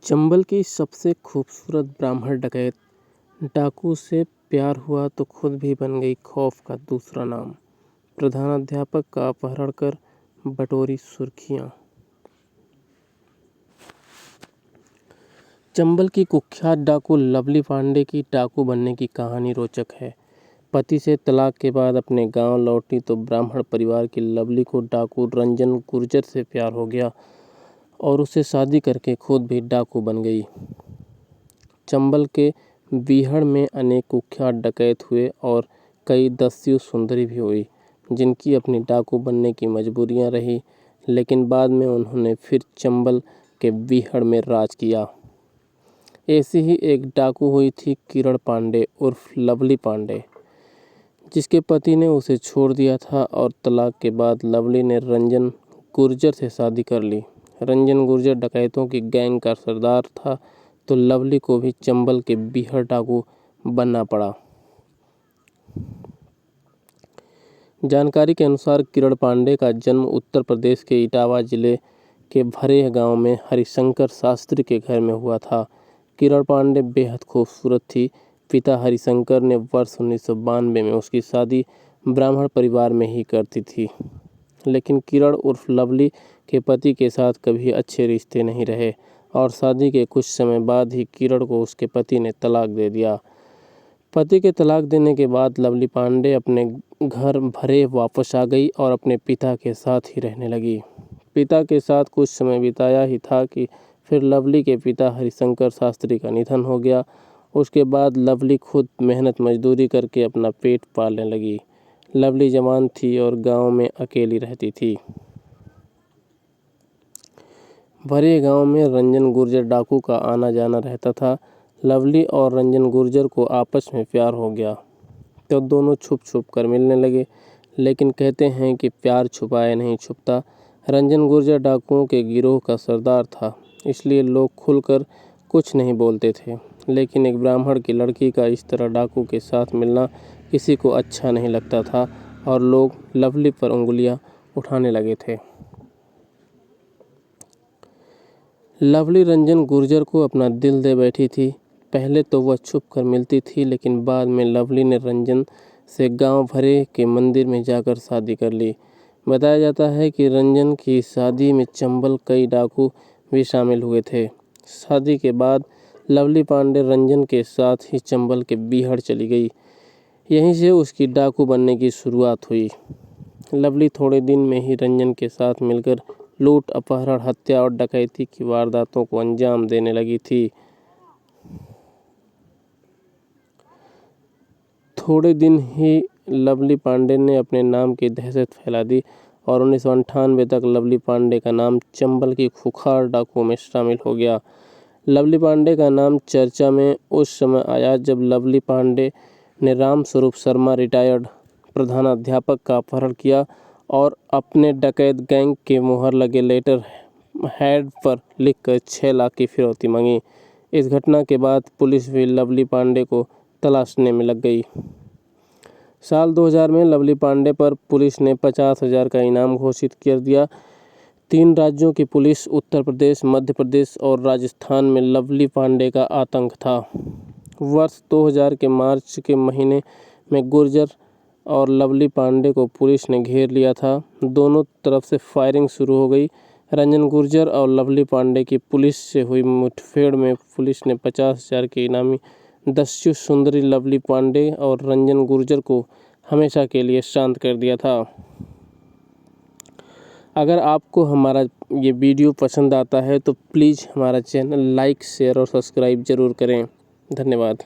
चंबल की सबसे खूबसूरत ब्राह्मण डकैत डाकू से प्यार हुआ तो खुद भी बन गई खौफ का दूसरा नाम। प्रधानाध्यापक का अपहरण कर बटोरी सुर्खियां। चंबल की कुख्यात डाकू लवली पांडे की डाकू बनने की कहानी रोचक है। पति से तलाक के बाद अपने गांव लौटी तो ब्राह्मण परिवार की लवली को डाकू रंजन गुर्जर से प्यार हो गया और उसे शादी करके खुद भी डाकू बन गई। चंबल के बीहड़ में अनेक कुख्यात डकैत हुए और कई दस्यु सुंदरी भी हुई, जिनकी अपनी डाकू बनने की मजबूरियां रही, लेकिन बाद में उन्होंने फिर चंबल के बीहड़ में राज किया। ऐसी ही एक डाकू हुई थी किरण पांडे उर्फ लवली पांडे, जिसके पति ने उसे छोड़ दिया था और तलाक के बाद लवली ने रंजन गुर्जर से शादी कर ली। रंजन गुर्जर डकैतों की गैंग का सरदार था, तो लवली को भी चंबल के बीहड़ डाकू बनना पड़ा। जानकारी के अनुसार किरण पांडे का जन्म उत्तर प्रदेश के इटावा जिले के भरेह गांव में हरिशंकर शास्त्री के घर में हुआ था। किरण पांडे बेहद खूबसूरत थी। पिता हरिशंकर ने वर्ष 1992 में उसकी शादी ब्राह्मण परिवार में ही करती थी, लेकिन किरण उर्फ लवली के पति के साथ कभी अच्छे रिश्ते नहीं रहे और शादी के कुछ समय बाद ही किरण को उसके पति ने तलाक दे दिया। पति के तलाक देने के बाद लवली पांडे अपने घर भरेह वापस आ गई और अपने पिता के साथ ही रहने लगी। पिता के साथ कुछ समय बिताया ही था कि फिर लवली के पिता हरिशंकर शास्त्री का निधन हो गया। उसके बाद लवली खुद मेहनत मजदूरी करके अपना पेट पालने लगी। लवली जवान थी और गांव में अकेली रहती थी। भरे गांव में रंजन गुर्जर डाकू का आना जाना रहता था। लवली और रंजन गुर्जर को आपस में प्यार हो गया तो दोनों छुप छुप कर मिलने लगे, लेकिन कहते हैं कि प्यार छुपाए नहीं छुपता। रंजन गुर्जर डाकुओं के गिरोह का सरदार था, इसलिए लोग खुलकर कुछ नहीं बोलते थे, लेकिन एक ब्राह्मण की लड़की का इस तरह डाकू के साथ मिलना किसी को अच्छा नहीं लगता था और लोग लवली पर उंगलियां उठाने लगे थे। लवली रंजन गुर्जर को अपना दिल दे बैठी थी। पहले तो वह छुप कर मिलती थी, लेकिन बाद में लवली ने रंजन से गांव भरे के मंदिर में जाकर शादी कर ली। बताया जाता है कि रंजन की शादी में चंबल कई डाकू भी शामिल हुए थे। शादी के बाद लवली पांडे रंजन के साथ ही चंबल के बीहड़ चली गई। यहीं से उसकी डाकू बनने की शुरुआत हुई। लवली थोड़े दिन में ही रंजन के साथ मिलकर लूट, अपहरण, हत्या और डकैती की वारदातों को अंजाम देने लगी थी। थोड़े दिन ही लवली पांडे ने अपने नाम की दहशत फैला दी और 1998 तक लवली पांडे का नाम चंबल की खुखार डाकुओं में शामिल हो गया। लवली पांडे का नाम चर्चा में उस समय आया जब लवली पांडे ने राम स्वरूप शर्मा रिटायर्ड प्रधानाध्यापक का अपहरण किया और अपने डकैत गैंग के मुहर लगे लेटर हेड पर लिखकर 6 लाख की फिरौती मांगी। इस घटना के बाद पुलिस भी लवली पांडे को तलाशने में लग गई। साल 2000 में लवली पांडे पर पुलिस ने 50,000 का इनाम घोषित कर दिया। 3 राज्यों की पुलिस, उत्तर प्रदेश, मध्य प्रदेश और राजस्थान में लवली पांडे का आतंक था। वर्ष 2000 के मार्च के महीने में गुर्जर और लवली पांडे को पुलिस ने घेर लिया था। दोनों तरफ से फायरिंग शुरू हो गई। रंजन गुर्जर और लवली पांडे की पुलिस से हुई मुठभेड़ में पुलिस ने 50,000 के इनामी दस्यु सुंदरी लवली पांडे और रंजन गुर्जर को हमेशा के लिए शांत कर दिया था। अगर आपको हमारा ये वीडियो पसंद आता है तो प्लीज़ हमारा चैनल लाइक, शेयर और सब्सक्राइब ज़रूर करें। धन्यवाद।